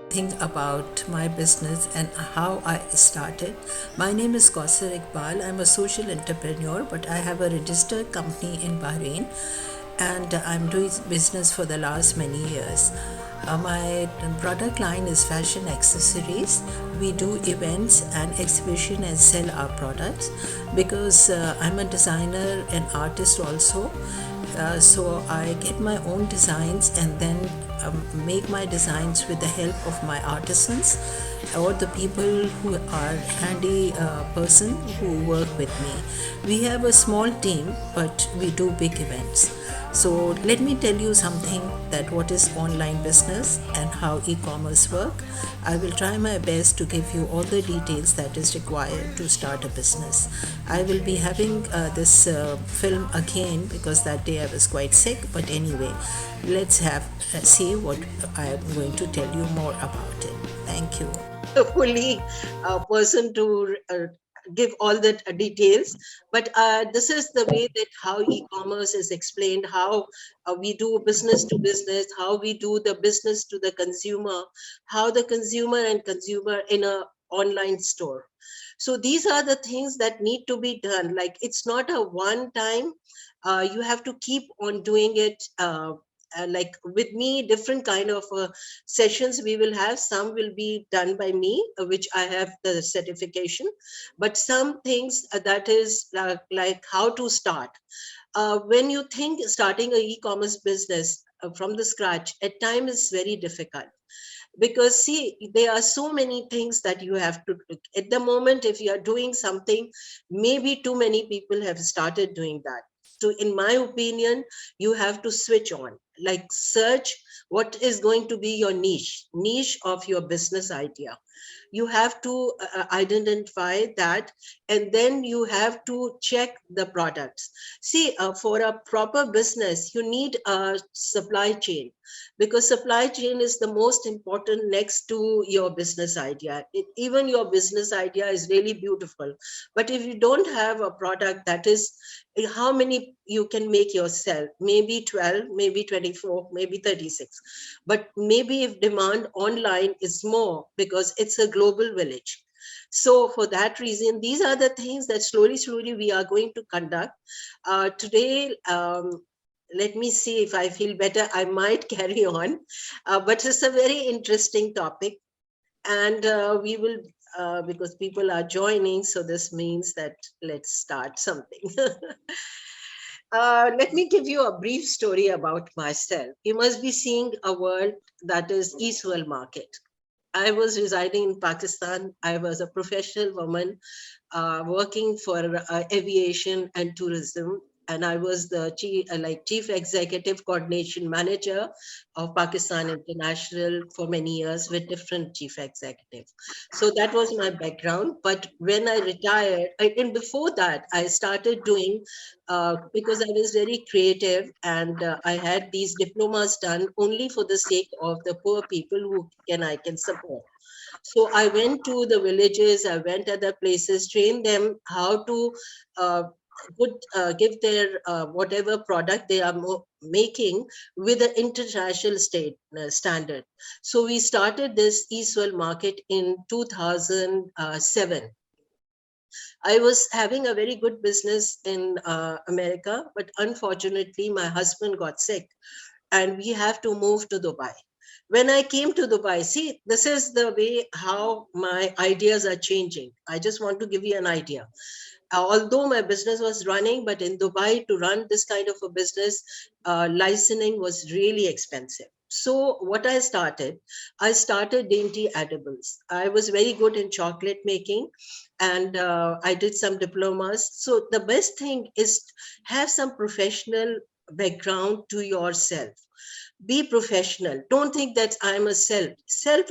Think about my business and how I started. My name is Kausar Iqbal. I'm a social entrepreneur, but I have a registered company in Bahrain and I'm doing business for the last many years. My product line is fashion accessories. We do events and exhibition and sell our products because I'm a designer and artist also. So I get my own designs and then make my designs with the help of my artisans or the people who are handy person who work with me. We have a small team, but we do big events. So let me tell you something that what is online business and how e-commerce work. I will try my best to give you all the details that is required to start a business. I will be having this film again because that day I was quite sick. But anyway, let's have see what I am going to tell you more about it. Thank you. fully person to give all the details, but this is the way that how e-commerce is explained, how we do business to business, how we do the business to the consumer, how the consumer and consumer in a online store. So these are the things that need to be done. Like, it's not a one time, you have to keep on doing it. Like with me, different kind of sessions we will have. Some will be done by me, which I have the certification, but some things that is like how to start. When you think starting a e-commerce business from the scratch, at time is very difficult, because see, there are so many things that you have to do. At the moment, if you are doing something, maybe too many people have started doing that. So in my opinion, you have to switch on, like search what is going to be your niche of your business idea. You have to identify that, and then you have to check the products. See, for a proper business you need a supply chain, because supply chain is the most important next to your business idea. Even your business idea is really beautiful, but if you don't have a product that is, how many you can make yourself? Maybe 12, maybe 24, maybe 36. But maybe if demand online is more, because it's a global village. So for that reason, these are the things that slowly we are going to conduct today. Let me see, if I feel better, I might carry on. But it's a very interesting topic, and we will, because people are joining, so this means that let's start something. Let me give you a brief story about myself. You must be seeing a word that is Eastwell Market. I was residing in Pakistan. I was a professional woman working for aviation and tourism, and I was the chief executive coordination manager of Pakistan International for many years with different chief executives. So that was my background. But when I retired, and before that, I started doing, because I was very creative, and I had these diplomas done only for the sake of the poor people who I can support. So I went to the villages, I went other places, trained them how to uh, give their whatever product they are making with the international state standard. So we started this Eastwell market in 2007. I was having a very good business in America, but unfortunately, my husband got sick and we have to move to Dubai. When I came to Dubai, see, this is the way how my ideas are changing. I just want to give you an idea. Although my business was running, but in Dubai, to run this kind of a business, licensing was really expensive. So what I started dainty edibles. I was very good in chocolate making, and I did some diplomas. So the best thing is have some professional background to yourself. Be professional. Don't think that I'm a self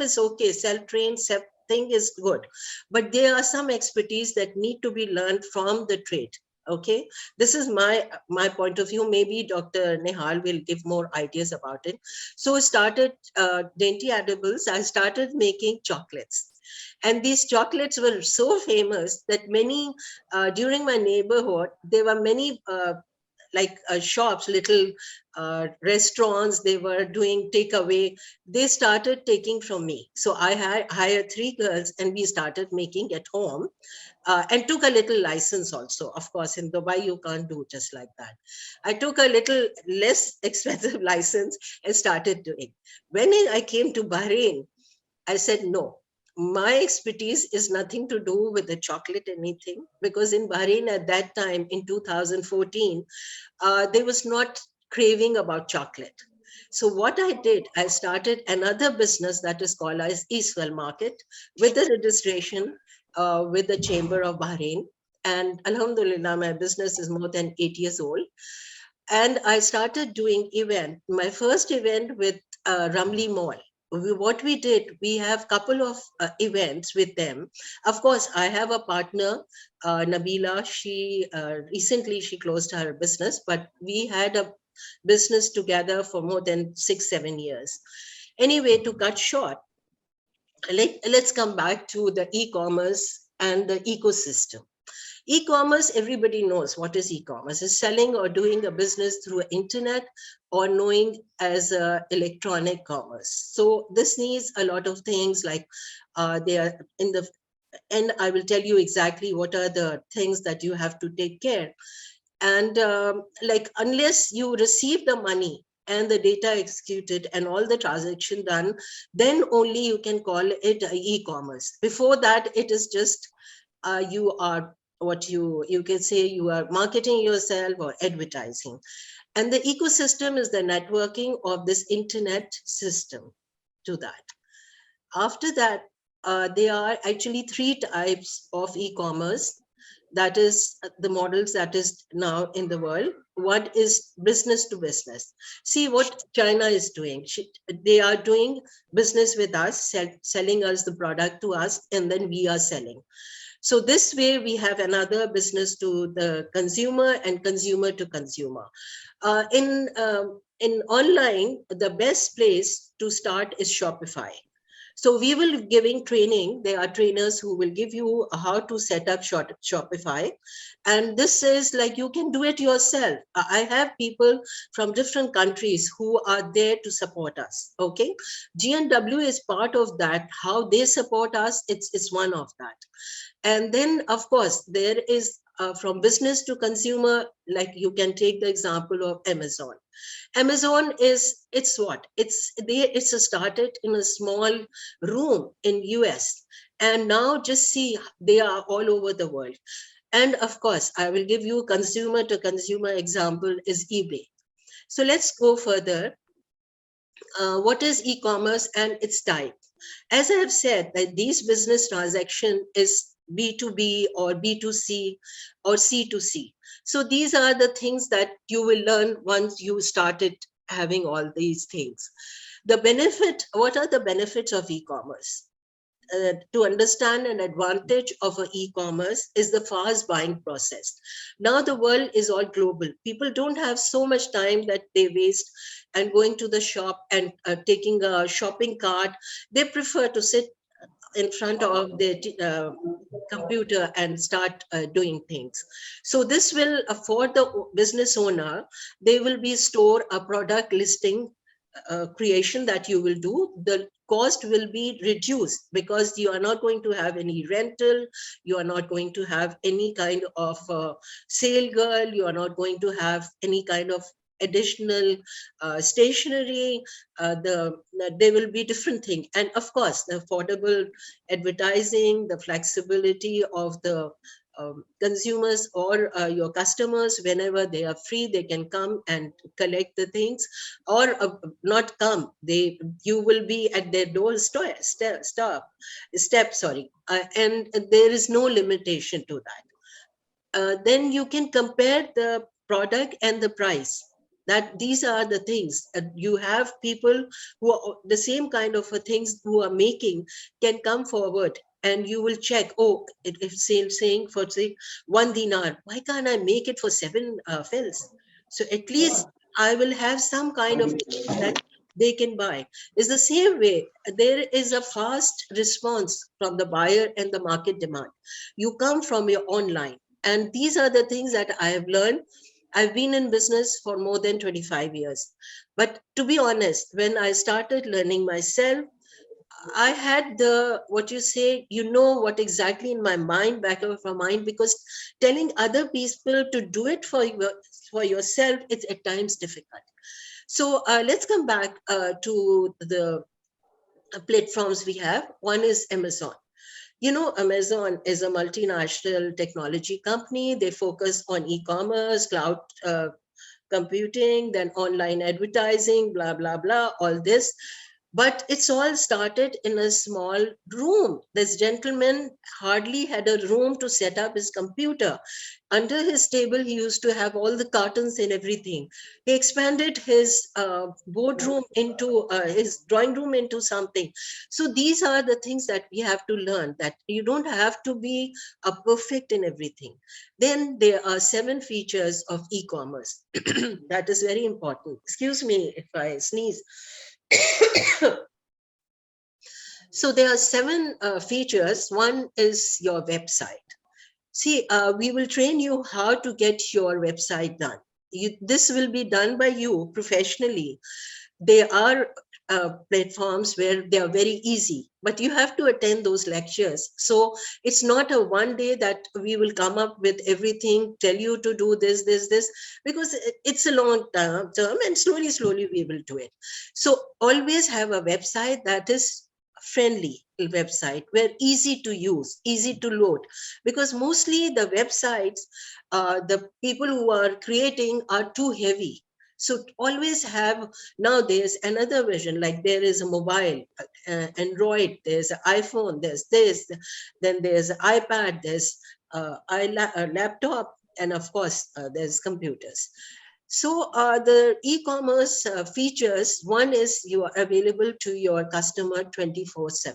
is okay, self trained, self thing is good, but there are some expertise that need to be learned from the trade. Okay, this is my point of view. Maybe Dr. Nehal will give more ideas about it. So I started dainty edibles. I started making chocolates, and these chocolates were so famous that many, during my neighborhood, there were many like shops, little restaurants, they were doing takeaway. They started taking from me. So I had hired three girls and we started making at home, and took a little license also. Of course, in Dubai, you can't do just like that. I took a little less expensive license and started doing. When I came to Bahrain, I said, no, my expertise is nothing to do with the chocolate, anything, because in Bahrain at that time in 2014, there was not craving about chocolate. So what I did, I started another business that is called as Eastwell Market with the registration with the Chamber of Bahrain. And Alhamdulillah, my business is more than 8 years old. And I started doing event. My first event with Ramli Mall. What we did, we have couple of events with them. Of course, I have a partner, Nabila. She recently she closed her business, but we had a business together for more than 6 7 years. Anyway, to cut short, let's come back to the e-commerce and the ecosystem. E-commerce, everybody knows what is e-commerce. Is selling or doing a business through internet or knowing as electronic commerce. So this needs a lot of things like they are in the and I will tell you exactly what are the things that you have to take care. And like unless you receive the money and the data executed and all the transaction done, then only you can call it e-commerce. Before that, it is just you are what you can say you are marketing yourself or advertising. And the ecosystem is the networking of this internet system to that. After that, there are actually three types of e-commerce. That is the models that is now in the world. One is business to business. See what China is doing. They are doing business with us, selling us the product to us, and then we are selling. So this way we have another business to the consumer and consumer to consumer. In online, the best place to start is Shopify. So we will giving training. There are trainers who will give you how to set up Shopify. And this is like you can do it yourself. I have people from different countries who are there to support us. Okay. GNW is part of that. How they support us, it's one of that. And then, of course, there is from business to consumer, like you can take the example of Amazon. Amazon is it's what it's started in a small room in US, and now just see they are all over the world. And of course, I will give you consumer to consumer example is eBay. So let's go further. What is e-commerce and its type? As I have said, that these business transaction is B2B or B2C or C2C. So these are the things that you will learn once you started having all these things. The benefit, what are the benefits of e-commerce? To understand an advantage of a e-commerce is the fast buying process. Now the world is all global. People don't have so much time that they waste and going to the shop and taking a shopping cart. They prefer to sit in front of their computer and start doing things. So this will afford the business owner, they will be store a product listing creation that you will do, the cost will be reduced because you are not going to have any rental, you are not going to have any kind of sale girl, you are not going to have any kind of additional stationery. There will be different thing, and of course the affordable advertising, the flexibility of the consumers or your customers, whenever they are free they can come and collect the things, or not come, they you will be at their door step, sorry, and there is no limitation to that. Then you can compare the product and the price. That these are the things you have people who are the same kind of things who are making can come forward, and you will check, oh, if saying for say 1 dinar, why can't I make it for seven fils? So at least I will have some kind of things that they can buy. It's the same way there is a fast response from the buyer and the market demand. You come from your online, and these are the things that I have learned. I've been in business for more than 25 years. But to be honest, when I started learning myself, I had the, what you say, you know what exactly in my mind, back of my mind, because telling other people to do it for yourself, it's at times difficult. So let's come back to the platforms we have. One is Amazon. You know, Amazon is a multinational technology company. They focus on e-commerce, cloud computing, then online advertising, blah, blah, blah, all this. But it's all started in a small room. This gentleman hardly had a room to set up his computer. Under his table, he used to have all the cartons and everything. He expanded his boardroom into his drawing room into something. So these are the things that we have to learn, that you don't have to be a perfect in everything. Then there are 7 features of e-commerce. That is very important. Excuse me if I sneeze. So there are 7 features. One is your website. See, we will train you how to get your website done. This will be done by you professionally. There are platforms where they are very easy, but you have to attend those lectures. So it's not a one day that we will come up with everything, tell you to do this, because it's a long term, and slowly we will do it. So always have a website that is friendly website, where easy to use, easy to load, because mostly the websites, the people who are creating are too heavy. So always have, now there's another version, like there is a mobile, Android, there's an iPhone, there's this, then there's iPad, there's a laptop, and of course there's computers. So the e-commerce features, one is you are available to your customer 24/7.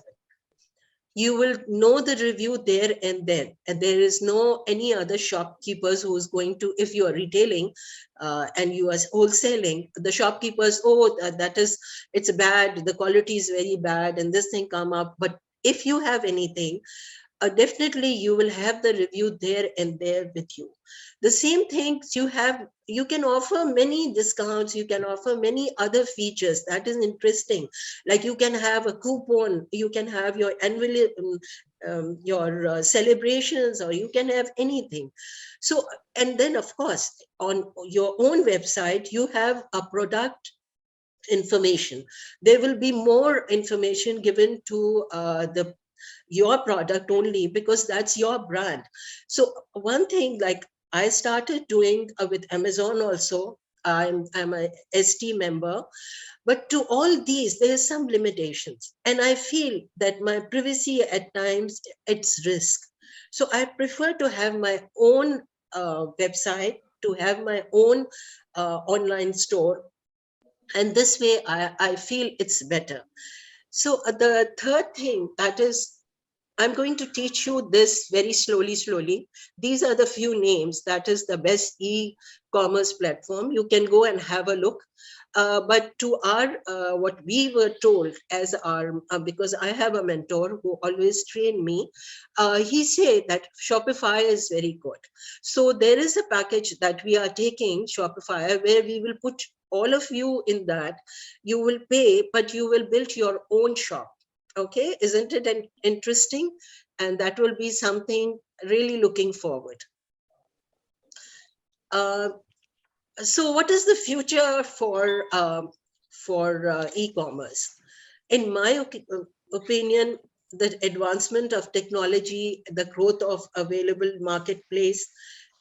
You will know the review there and then, and there is no any other shopkeepers who is going to, if you are retailing and you are wholesaling, the shopkeepers, oh, that is, it's bad, the quality is very bad, and this thing come up. But if you have anything, definitely you will have the review there and there with you. The same things you have, you can offer many discounts, you can offer many other features that is interesting, like you can have a coupon, you can have your annual your celebrations, or you can have anything. So, and then of course on your own website you have a product information. There will be more information given to the your product only, because that's your brand. So one thing, like I started doing with Amazon also, I'm a ST member, but to all these there's some limitations, and I feel that my privacy at times, it's risk. So I prefer to have my own website, to have my own online store, and this way I feel it's better. So the third thing, that is, I'm going to teach you this very slowly. These are the few names. That is the best e-commerce platform. You can go and have a look. But to our, what we were told as our, because I have a mentor who always trained me, he said that Shopify is very good. So there is a package that we are taking, Shopify, where we will put all of you in that. You will pay, but you will build your own shop. Okay, isn't it interesting? And that will be something really looking forward. Uh, so, what is the future for e-commerce? In my opinion, the advancement of technology, the growth of available marketplace,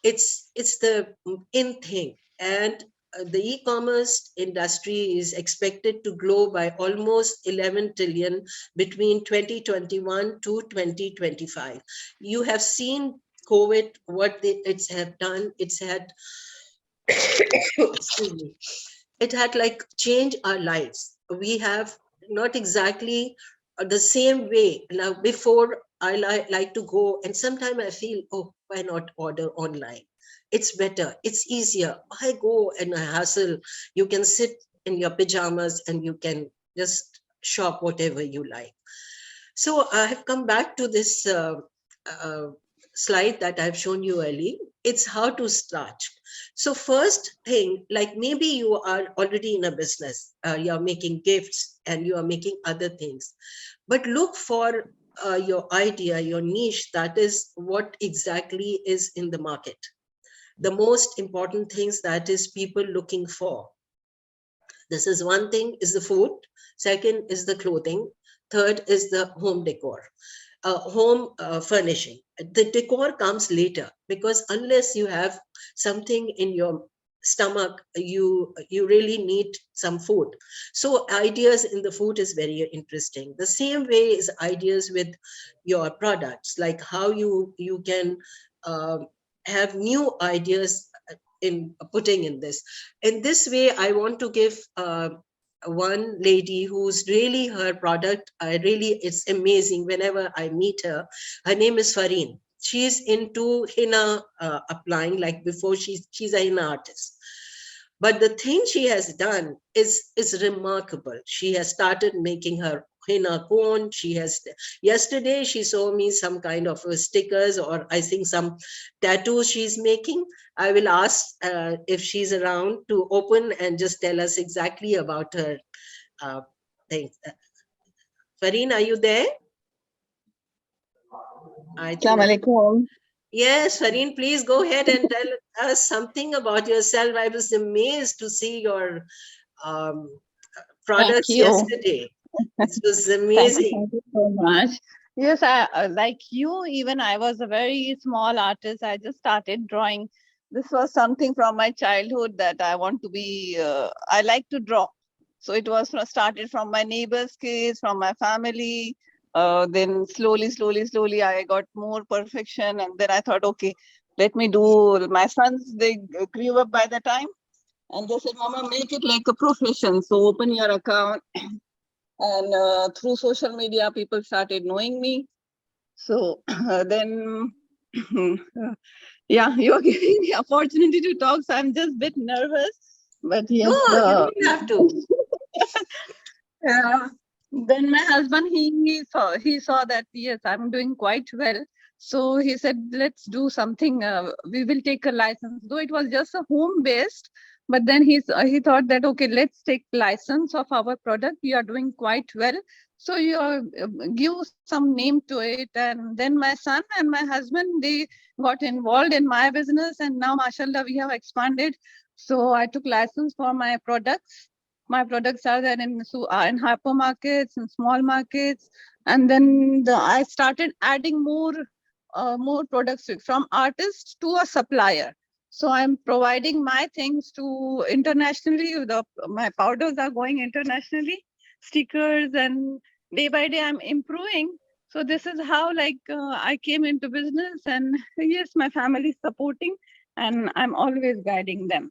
it's the in thing. And the e-commerce industry is expected to grow by almost 11 trillion between 2021 to 2025. You have seen COVID, what it's have done. It's had excuse me, it had like changed our lives. We have not exactly the same way. Now before, I like to go, and sometimes I feel, oh, why not order online? It's better, it's easier. I go and I hustle. You can sit in your pajamas and you can just shop whatever you like. So I have come back to this uh, slide that I've shown you earlier, it's how to start. So first thing, like maybe you are already in a business, you're making gifts and you are making other things, but look for your idea, your niche, that is what exactly is in the market. The most important things that is people looking for. This is one thing is the food, second is the clothing, third is the home decor, home furnishing. The decor comes later, because unless you have something in your stomach, you really need some food. So ideas in the food is very interesting. The same way is ideas with your products, like how you can um, have new ideas in putting in this. In this way, I want to give one lady who's really, her product, I really, it's amazing whenever I meet her. Her name is Fareen. She's into henna applying, like before she's a henna artist. But the thing she has done is remarkable. She has started making her henna cone. She has, yesterday she saw me some kind of stickers, or I think some tattoos she's making. I will ask if she's around to open and just tell us exactly about her uh, thing. Fareen, are you there? I think Assalamu that. alaikum. Yes, Fareen, please go ahead and tell us something about yourself. I was amazed to see your um, Thank products you. yesterday. It was Thank amazing. you so much. Yes, I like you. Even I was a very small artist. I just started drawing. This was something from my childhood that I want to be. I like to draw, so it was started from my neighbors' kids, from my family. Then slowly, I got more perfection, and then I thought, okay, let me do. My sons, they grew up by the time, and they said, "Mama, make it like a profession. So open your account." And through social media, people started knowing me. So then, yeah, you're giving me opportunity to talk, so I'm just a bit nervous. But No, yes, you don't have to. yeah. Then my husband, he saw that yes, I'm doing quite well. So he said, let's do something. We will take a license, though it was just a home based. But then he thought that okay, let's take license of our product. We are doing quite well. So you give some name to it. And then my son and my husband, they got involved in my business, and now, mashallah, we have expanded. So I took license for my products. My products are there in hypermarkets and small markets. And then I started adding more products from artist to a supplier. So I'm providing my things to internationally. My powders are going internationally, stickers, and day by day I'm improving. So this is how I came into business, and yes, my family is supporting, and I'm always guiding them.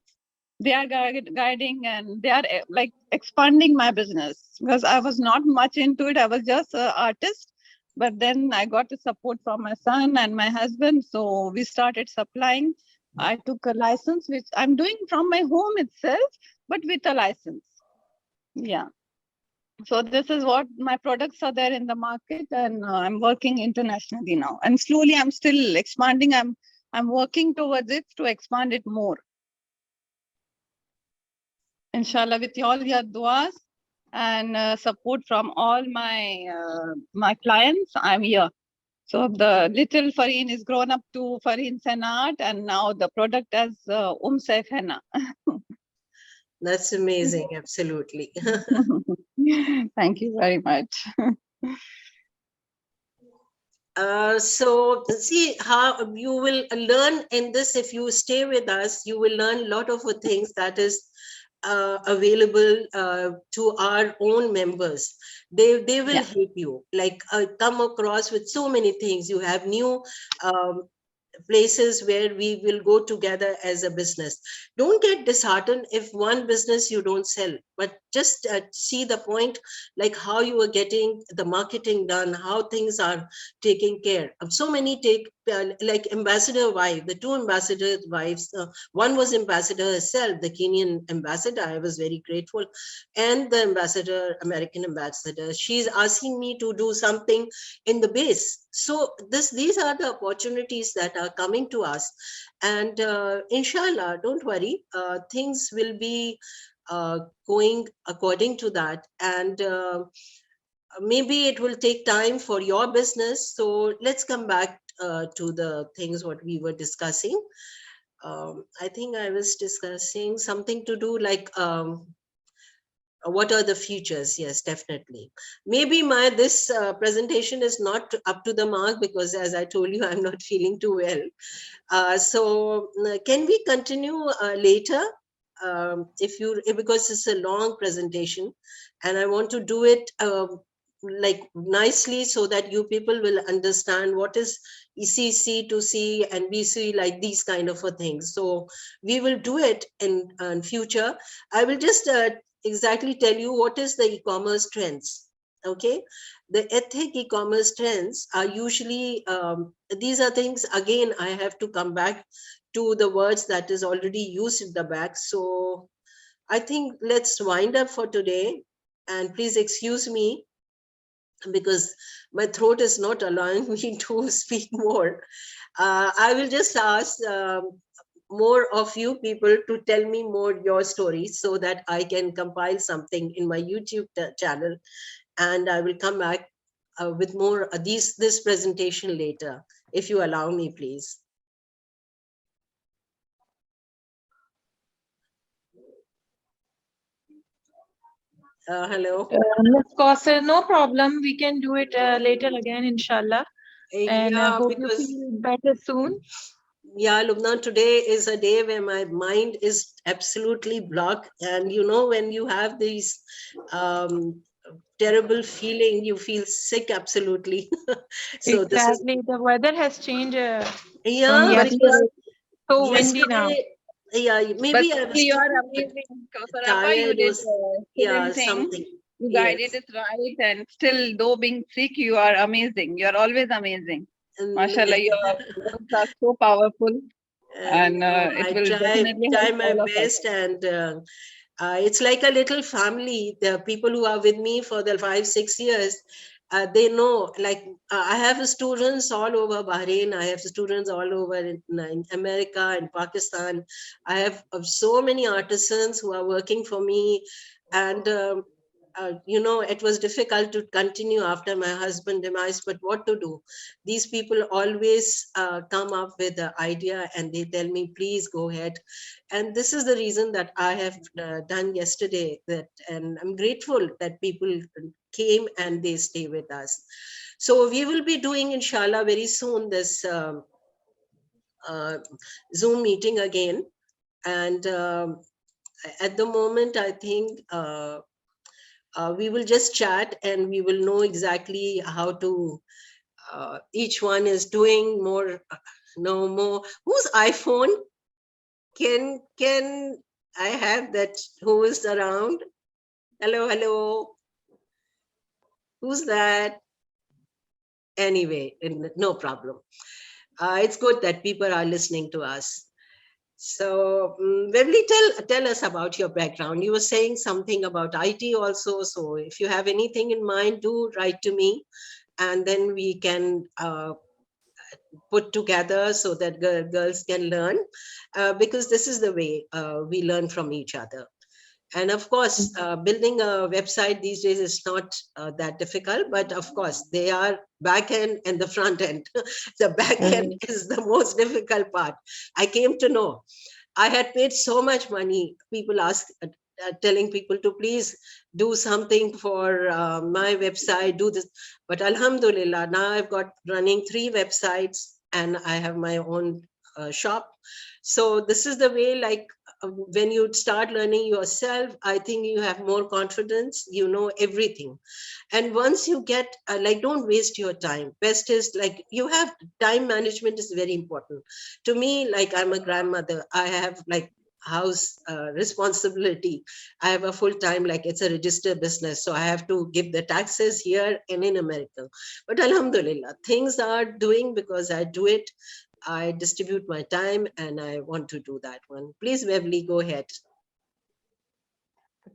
They are guiding, and they are like expanding my business, because I was not much into it. I was just an artist. But then I got the support from my son and my husband, so we started supplying. I took a license, which I'm doing from my home itself, but with a license. Yeah. So this is what my products are there in the market, and I'm working internationally now, and slowly I'm still expanding. I'm working towards it to expand it more. Inshallah, with all your duas and support from all my clients, I'm here. So the little Fareen is grown up to Fareen Senat, and now the product as Saif Henna. That's amazing, absolutely. Thank you very much. So see how you will learn in this. If you stay with us, you will learn a lot of things that is available to our own members. They will Yeah. help you, like come across with so many things. You have new um, places where we will go together as a business. Don't get disheartened if one business you don't sell, but just see the point, like how you are getting the marketing done, how things are taking care of. So many take like ambassador wife, the two ambassador wives, one was ambassador herself, the Kenyan ambassador, I was very grateful, and the ambassador, American ambassador, she's asking me to do something in the base. So these are the opportunities that are coming to us, and inshallah, don't worry, things will be going according to that, and maybe it will take time for your business. So let's come back to the things what we were discussing. I think I was discussing something to do like what are the futures. Yes, definitely. Maybe my this presentation is not up to the mark because, as I told you, I'm not feeling too well. So can we continue later? If you, because it's a long presentation, and I want to do it like nicely so that you people will understand what is ECC to C and BC, like these kind of a things. So we will do it in future. I will just exactly tell you what is the e-commerce trends. Okay, the ethic e-commerce trends are usually these are things, again I have to come back to the words that is already used in the back. So I think let's wind up for today, and please excuse me because my throat is not allowing me to speak more. I will just ask more of you people to tell me more your stories so that I can compile something in my YouTube channel, and I will come back with more this presentation later, if you allow me, please. Hello. Miss Kausar, no problem. We can do it later again, inshallah. And Yeah, hope you because feel better soon. yeah, Lubna, today is a day where my mind is absolutely blocked, and you know when you have these terrible feeling, you feel sick absolutely. So this is, Exactly. The weather has changed from yeah, yesterday. because So windy now. yesterday, yeah, But maybe I still was you too are amazing, Kausar. You tired, did was, yeah, excellent thing. something. You guided Yes. it right, and still, though being sick, you are amazing. You are always amazing. And, Mashallah, your words are so powerful, and no, it I will definitely try help my all of us. best, and it's like a little family. The people who are with me for the 5 6 years, they know. Like I have students all over Bahrain. I have students all over in America and Pakistan. I have so many artisans who are working for me, and you know, it was difficult to continue after my husband demise. But what to do? These people always come up with the idea, and they tell me, "Please go ahead." And this is the reason that I have done yesterday. That, and I'm grateful that people came and they stay with us. So we will be doing, inshallah, very soon this uh, Zoom meeting again. And at the moment, I think. We will just chat and we will know exactly how to each one is doing more, no more. Whose iPhone can I have that? Who is around? Hello, hello. Who's that? Anyway, no problem. It's good that people are listening to us. So, Beverly, tell us about your background. You were saying something about IT also. So, if you have anything in mind, do write to me, and then we can put together so that girls can learn, because this is the way we learn from each other. And of course, building a website these days is not that difficult, but of course, they are back end and the front end. The back end Mhm. is the most difficult part. I came to know. I had paid so much money. People ask, telling people to please do something for my website, do this. But Alhamdulillah, now I've got running 3 websites and I have my own shop. So this is the way, like when you start learning yourself, I think you have more confidence, you know everything. And once you get like, don't waste your time. Best is like, you have time management is very important to me. Like, I'm a grandmother, I have like house responsibility. I have a full time, like it's a registered business, so I have to give the taxes here and in America. But Alhamdulillah, things are doing because I do it. I distribute my time and I want to do that one. Please, Beverly, go ahead.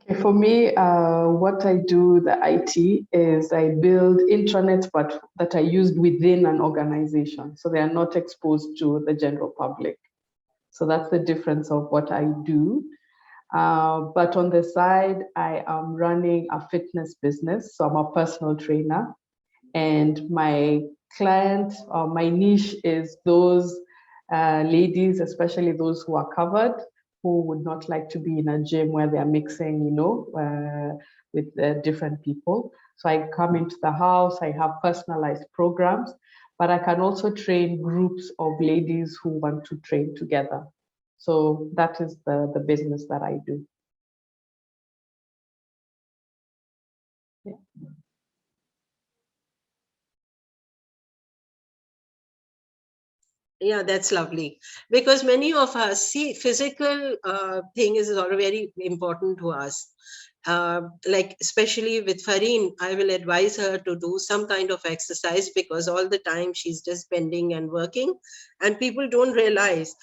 Okay, for me, what I do, the IT, is I build intranets, but that are used within an organization. So they are not exposed to the general public. So that's the difference of what I do. But on the side, I am running a fitness business. So I'm a personal trainer. And my client or my niche is those ladies, especially those who are covered, who would not like to be in a gym where they are mixing, with different people. So I come into the house, I have personalized programs, but I can also train groups of ladies who want to train together. So that is the business that I do. Yeah. Yeah, that's lovely. Because many of us see physical thing is all very important to us. Like especially with Fareen, I will advise her to do some kind of exercise because all the time she's just bending and working, and people don't realize.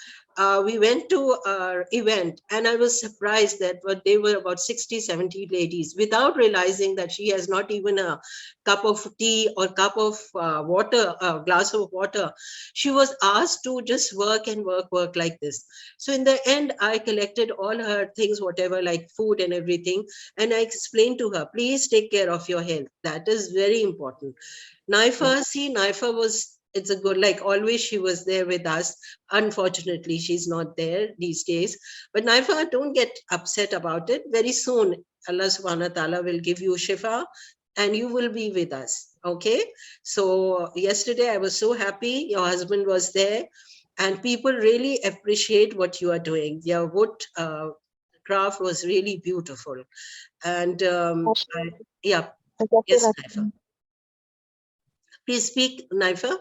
We went to our event and I was surprised that they were about 60, 70 ladies without realizing that she has not even a cup of tea or cup of water, a glass of water. She was asked to just work and work like this. So in the end, I collected all her things, whatever, like food and everything, and I explained to her, please take care of your health. That is very important. Naifa was, it's a good, like always, she was there with us. Unfortunately, she's not there these days. But Naifa, don't get upset about it. Very soon, Allah subhanahu wa ta'ala will give you shifa and you will be with us. Okay. So yesterday I was so happy. Your husband was there and people really appreciate what you are doing. Your wood craft was really beautiful. And yeah, yes, Naifa. Please speak, Naifa.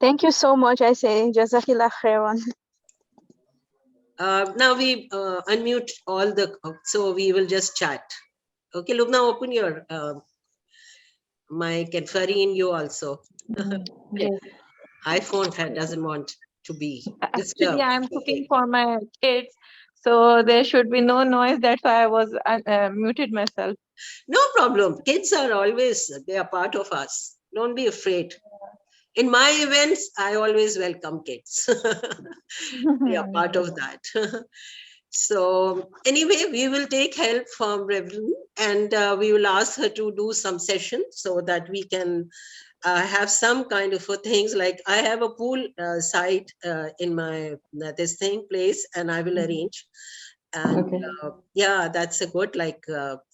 Thank you so much. I say Jazakillah khairan. Now we unmute all so we will just chat. Okay, Lubna, open your mic, and Fareen, you also. Yes. iPhone doesn't want to be Actually, disturbed. I'm cooking for my kids, so there should be no noise. That's why I was muted myself. No problem. Kids are always, they are part of us. Don't be afraid. In my events, I always welcome kids. They are part of that. So anyway, we will take help from Reverend and we will ask her to do some sessions so that we can have some kind of things. Like I have a pool site in my this thing place, and I will arrange. And Okay. yeah, that's a good, like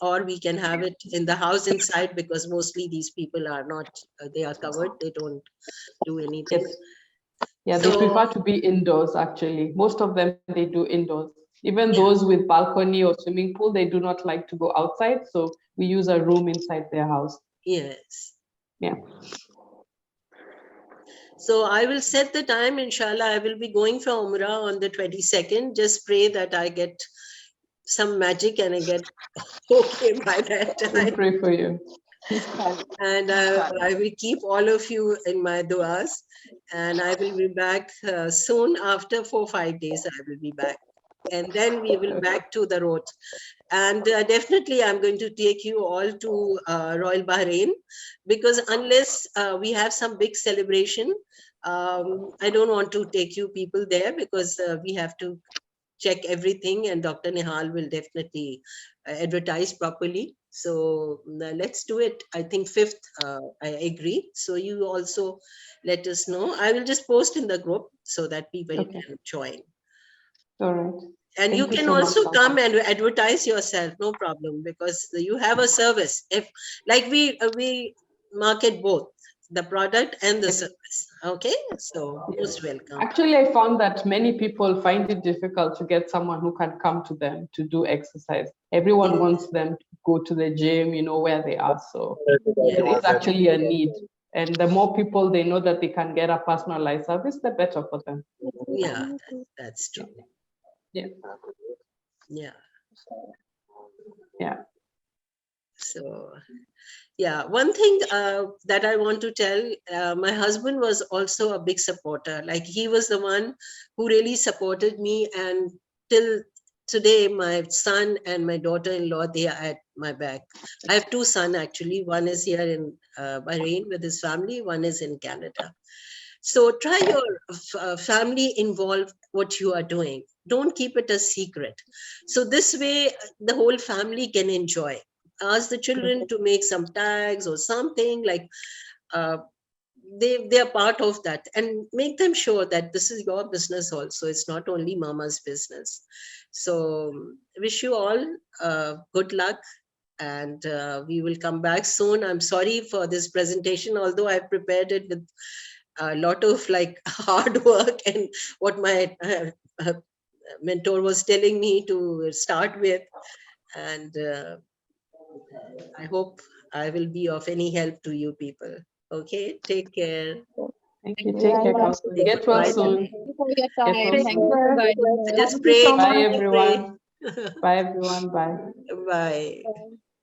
or we can have it in the house inside, because mostly these people are not they are covered, they don't do anything. Yes. Yeah, they So prefer to be indoors actually. Most of them, they do indoors. Even yeah, those with balcony or swimming pool, they do not like to go outside. So we use a room inside their house. yes. Yeah. So I will set the time, inshallah. I will be going for Umrah on the 22nd. Just pray that I get some magic and I get okay by that We time. pray for you. And I will keep all of you in my duas. And I will be back soon. After 4-5 days, I will be back. And then we will back to the road. And definitely, I'm going to take you all to Royal Bahrain, because unless we have some big celebration, I don't want to take you people there, because we have to check everything, and Dr. Nihal will definitely advertise properly. So let's do it. I think 5th, I agree. So you also let us know. I will just post in the group so that people can join. All right. And Thank you you can so much, also Kausar. come and advertise yourself, no problem, because you have a service. If like we market both the product and the service. Okay, so most welcome. Actually, I found that many people find it difficult to get someone who can come to them to do exercise. Everyone wants them to go to the gym, where they are. So there is actually a need. And the more people they know that they can get a personalized service, the better for them. Yeah, that's true. Yeah. Yeah. Yeah. So, yeah, one thing that I want to tell, my husband was also a big supporter. Like, he was the one who really supported me, and till today, my son and my daughter-in-law, they are at my back. I have two sons actually. One is here in Bahrain with his family. One is in Canada. So try your family involve what you are doing. Don't keep it a secret. So this way, the whole family can enjoy. Ask the children to make some tags or something like uh, they are part of that, and make them sure that this is your business also. It's not only mama's business. So wish you all good luck, and we will come back soon. I'm sorry for this presentation, although I've prepared it with a lot of like hard work and what my mentor was telling me to start with. And I hope I will be of any help to you people. Okay, take care. Thank you. Yeah, Take care, yeah. Kausar. Say Get well goodbye to soon. me. Thank you for your Get well time. Take Thank soon. you for care. guiding us. Just Thank you pray. so Bye, much. Just pray. everyone. Bye, everyone. Bye. Bye.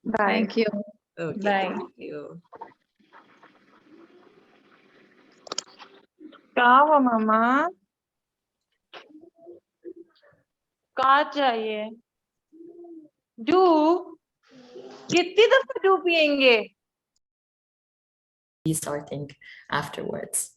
Bye. Thank you. Okay, Bye. thank you. कहाँ हुआ मामा? कहाँ चाहिए? Do? कितनी दफा do पियेंगे? Restarting afterwards.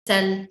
Tell